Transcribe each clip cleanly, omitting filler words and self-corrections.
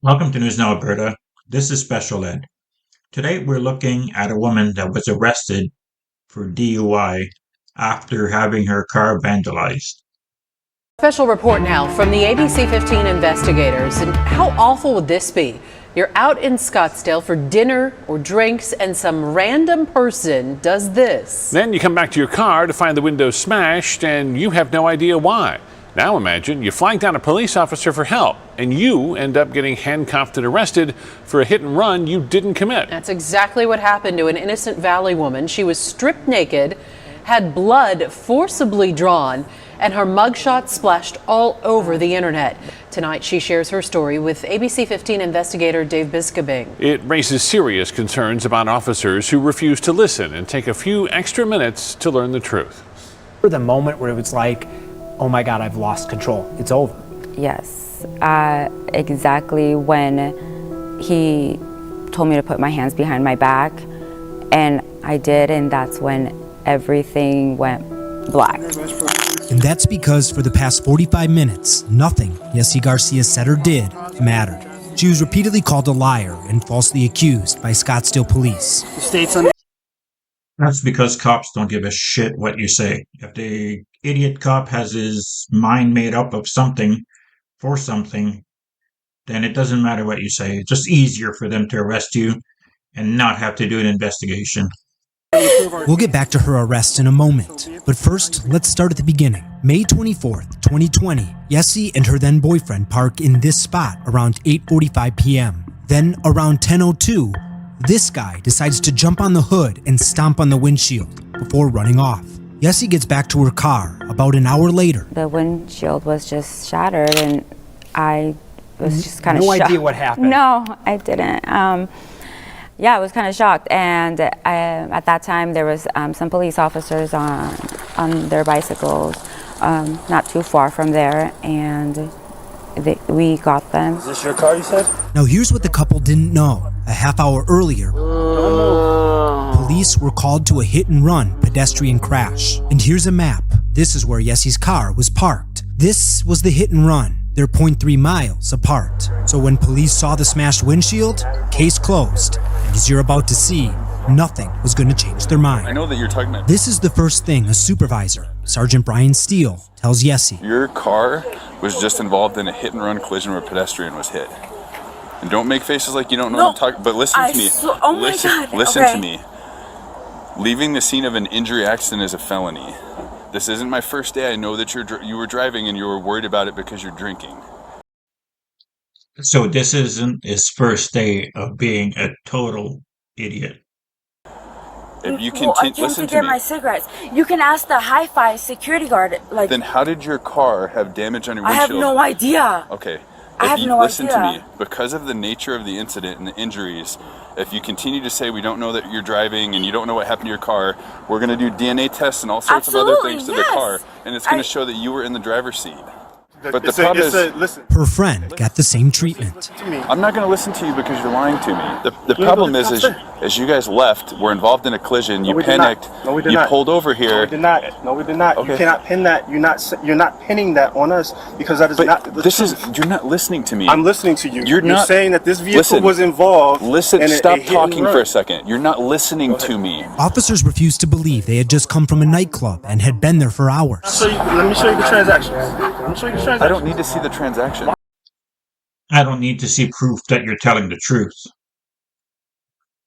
Welcome to News Now Alberta. This is Special Ed. Today we're looking at a woman that was arrested for DUI after having her car vandalized. Special report now from the ABC 15 investigators. And how awful would this be? You're out in Scottsdale for dinner or drinks and some random person does this. Then you come back to your car to find the window smashed and you have no idea why. Now imagine you flag down a police officer for help and you end up getting handcuffed and arrested for a hit and run you didn't commit. That's exactly what happened to an Innocent Valley woman. She was stripped naked, had blood forcibly drawn, and her mugshot splashed all over the internet. Tonight, she shares her story with ABC 15 investigator Dave Biscabing. It raises serious concerns about officers who refuse to listen and take a few extra minutes to learn the truth. For the moment where it was like, oh my God, I've lost control. It's over. Yes, exactly when he told me to put my hands behind my back, and I did, and that's when everything went black. And that's because for the past 45 minutes, nothing Yessie Garcia said or did mattered. She was repeatedly called a liar and falsely accused by Scottsdale police. That's because cops don't give a shit what you say. If the idiot cop has his mind made up of something for something, then it doesn't matter what you say. It's just easier for them to arrest you and not have to do an investigation. We'll get back to her arrest in a moment, but first, let's start at the beginning. May 24th, 2020, Yessie and her then boyfriend park in this spot around 8:45 p.m. Then, around 10:02, this guy decides to jump on the hood and stomp on the windshield before running off. Yessie gets back to her car about an hour later. The windshield was just shattered, and I was just kind of shocked. No idea what happened. No, I didn't. Yeah, I was kind of shocked, and at that time there was some police officers on their bicycles not too far from there, and we got them. Is this your car, you said? Now here's what the couple didn't know. A half hour earlier, police were called to a hit-and-run pedestrian crash. And here's a map. This is where Yessie's car was parked. This was the hit-and-run. They're 0.3 miles apart. So when police saw the smashed windshield, case closed. And as you're about to see, nothing was going to change their mind. I know that you're talking about. This is the first thing a supervisor, Sergeant Brian Steele, tells Yessie. Your car was just involved in a hit-and-run collision where a pedestrian was hit. And don't make faces like you don't know what I'm talking. But listen to me. Oh my God. Listen Okay. to me. Leaving the scene of an injury accident is a felony. This isn't my first day. I know that you were driving and you were worried about it because you're drinking. So this isn't his first day of being a total idiot. If you Well, I continue, came listen to to get me. my cigarettes. You can ask the hi-fi security guard. Like, Then how did your car have damage on your I have windshield? no idea. Okay. I have no listen to idea. me. Because of the nature of the incident and the injuries, if you continue to say we don't know that you're driving and you don't know what happened to your car, we're going to do DNA tests and all sorts of other Absolutely, things to yes. the car, and it's going to show that you were in the driver's seat. But the problem is, listen, Her friend got the same treatment. I'm not going to listen to you because you're lying to me. The problem is as you guys left, were involved in a collision, you panicked, you pulled over here. No, we did not. No, we did not. Okay. You cannot pin that. You're not pinning that on us because that is But not. you're not listening to me. I'm listening to you. You're not saying that this vehicle listen, was involved. Listen, in stop a hit and talking run. for a second. You're not listening to me. Officers refused to believe they had just come from a nightclub and had been there for hours. Let me show you the transactions. Let me show you the transactions. I don't need to see the transaction. I don't need to see proof that you're telling the truth.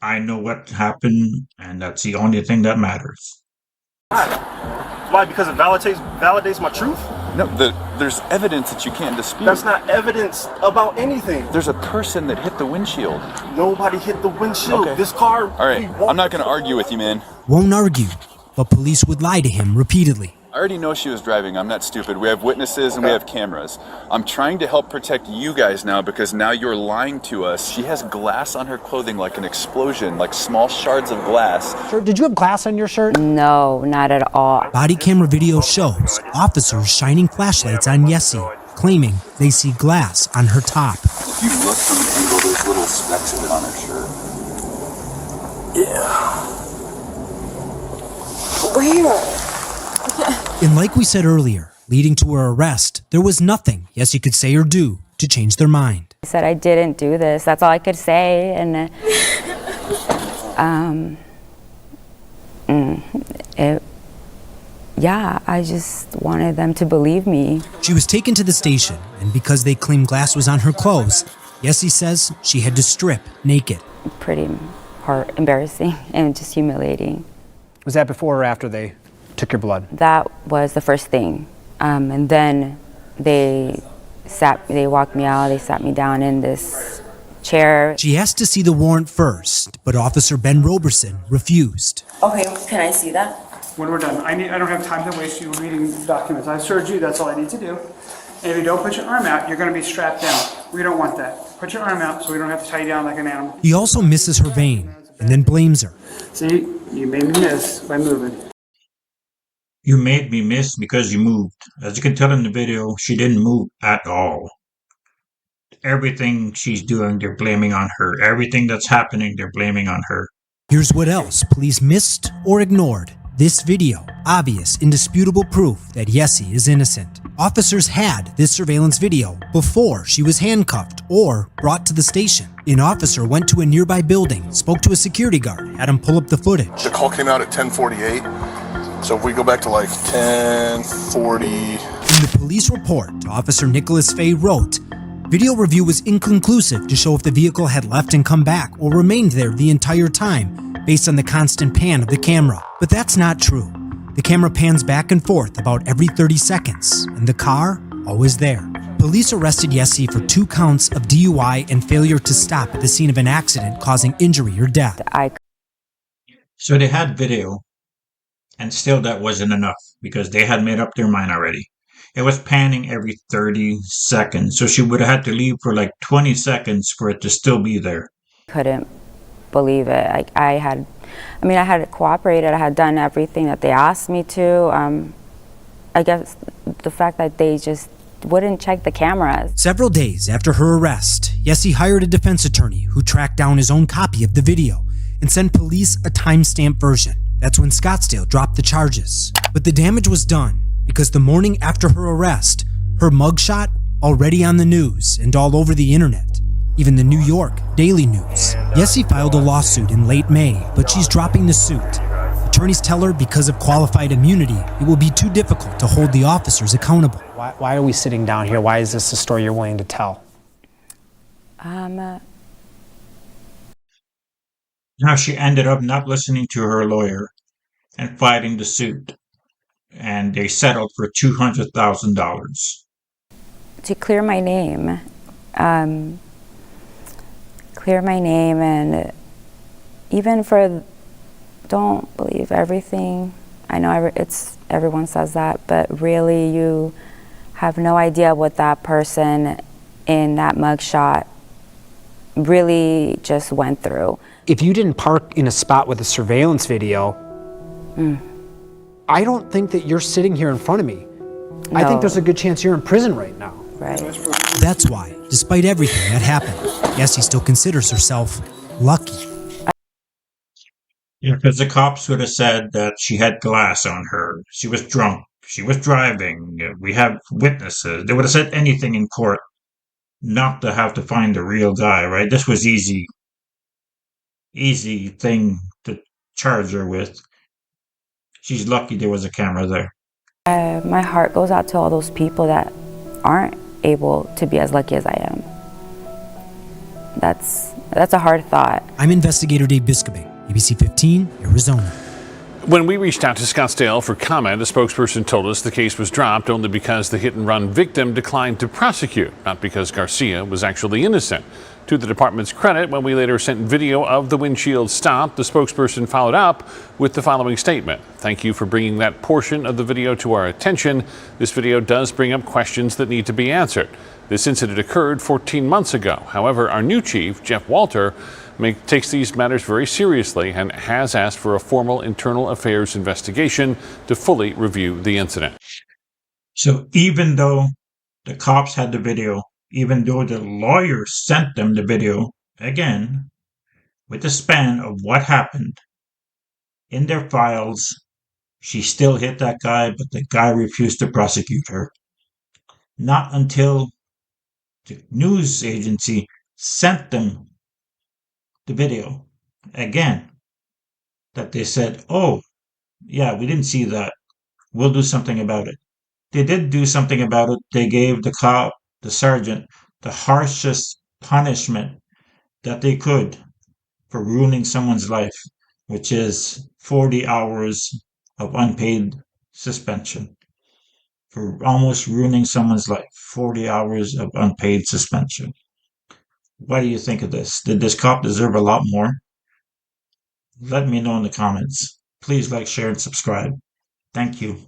I know what happened, and that's the only thing that matters. Why? Because it validates my truth? No, there's evidence that you can't dispute. That's not evidence about anything. There's a person that hit the windshield. Nobody hit the windshield. Okay. This car. All right, I'm not going to argue with you, man. Won't argue, but police would lie to him repeatedly. I already know she was driving. I'm not stupid. We have witnesses and we have cameras. I'm trying to help protect you guys now because now you're lying to us. She has glass on her clothing like an explosion, like small shards of glass. Sir, did you have glass on your shirt? No, not at all. Body camera video shows officers shining flashlights on Yessie, claiming they see glass on her top. If you look from the angle, there's little specks of it on her shirt. Yeah. Where? And like we said earlier, leading to her arrest, there was nothing Yessie could say or do to change their mind. I said I didn't do this. That's all I could say, and yeah, I just wanted them to believe me. She was taken to the station, and because they claimed glass was on her clothes, Yessie says she had to strip naked. Pretty embarrassing and just humiliating. Was that before or after they took your blood? That was the first thing, and then they walked me out. They sat me down in this chair. She asked to see the warrant first, but Officer Ben Roberson refused. Okay, can I see that? When we're done, I don't have time to waste you reading documents. I've served you, that's all I need to do. And if you don't put your arm out, you're going to be strapped down. We don't want that. Put your arm out so we don't have to tie you down like an animal. He also misses her vein and then blames her. See, you made me miss by moving. You made me miss because you moved. As you can tell in the video, she didn't move at all. Everything she's doing, they're blaming on her. Everything that's happening, they're blaming on her. Here's what else police missed or ignored. This video, obvious, indisputable proof that Yessie is innocent. Officers had this surveillance video before she was handcuffed or brought to the station. An officer went to a nearby building, spoke to a security guard, had him pull up the footage. The call came out at 10:48, so if we go back to like 10:40. In the police report, Officer Nicholas Fay wrote, video review was inconclusive to show if the vehicle had left and come back or remained there the entire time, based on the constant pan of the camera. But that's not true. The camera pans back and forth about every 30 seconds, and the car always there. Police arrested Yessie for 2 counts of DUI and failure to stop at the scene of an accident causing injury or death. So they had video, and still that wasn't enough because they had made up their mind already. It was panning every 30 seconds, so she would have had to leave for like 20 seconds for it to still be there. Couldn't believe it. I had cooperated. I had done everything that they asked me to. I guess the fact that they just wouldn't check the cameras. Several days after her arrest, Yessie hired a defense attorney who tracked down his own copy of the video and sent police a timestamped version. That's when Scottsdale dropped the charges. But the damage was done because the morning after her arrest, her mugshot already on the news and all over the internet. Even the New York Daily News. Yessie filed a lawsuit in late May, but she's dropping the suit. Attorneys tell her because of qualified immunity, it will be too difficult to hold the officers accountable. Why are we sitting down here? Why is this a story you're willing to tell? Now she ended up not listening to her lawyer and fighting the suit. And they settled for $200,000. To clear my name. And even for don't believe everything. I know everyone says that, but really you have no idea what that person in that mugshot really just went through. If you didn't park in a spot with a surveillance video, I don't think that you're sitting here in front of me. No. I think there's a good chance you're in prison right now. Right. That's why, despite everything that happened, Yessie still considers herself lucky. Yeah, because the cops would have said that she had glass on her. She was drunk. She was driving. We have witnesses. They would have said anything in court not to have to find the real guy, right? This was easy thing to charge her with. She's lucky there was a camera there. My heart goes out to all those people that aren't able to be as lucky as I am. That's a hard thought. I'm investigator Dave Biscobing, ABC 15, Arizona. When we reached out to Scottsdale for comment, a spokesperson told us the case was dropped only because the hit-and-run victim declined to prosecute, not because Garcia was actually innocent. To the department's credit, when we later sent video of the windshield stop, the spokesperson followed up with the following statement. Thank you for bringing that portion of the video to our attention. This video does bring up questions that need to be answered. This incident occurred 14 months ago. However, our new chief, Jeff Walter, takes these matters very seriously and has asked for a formal internal affairs investigation to fully review the incident. So even though the cops had the video, even though the lawyer sent them the video, again, with the span of what happened in their files, she still hit that guy, but the guy refused to prosecute her. Not until the news agency sent them the video again that they said, oh, yeah, we didn't see that. We'll do something about it. They did do something about it. They gave the cop, the sergeant, the harshest punishment that they could for ruining someone's life, which is 40 hours of unpaid suspension. For almost ruining someone's life, 40 hours of unpaid suspension. What do you think of this? Did this cop deserve a lot more? Let me know in the comments. Please like, share, and subscribe. Thank you.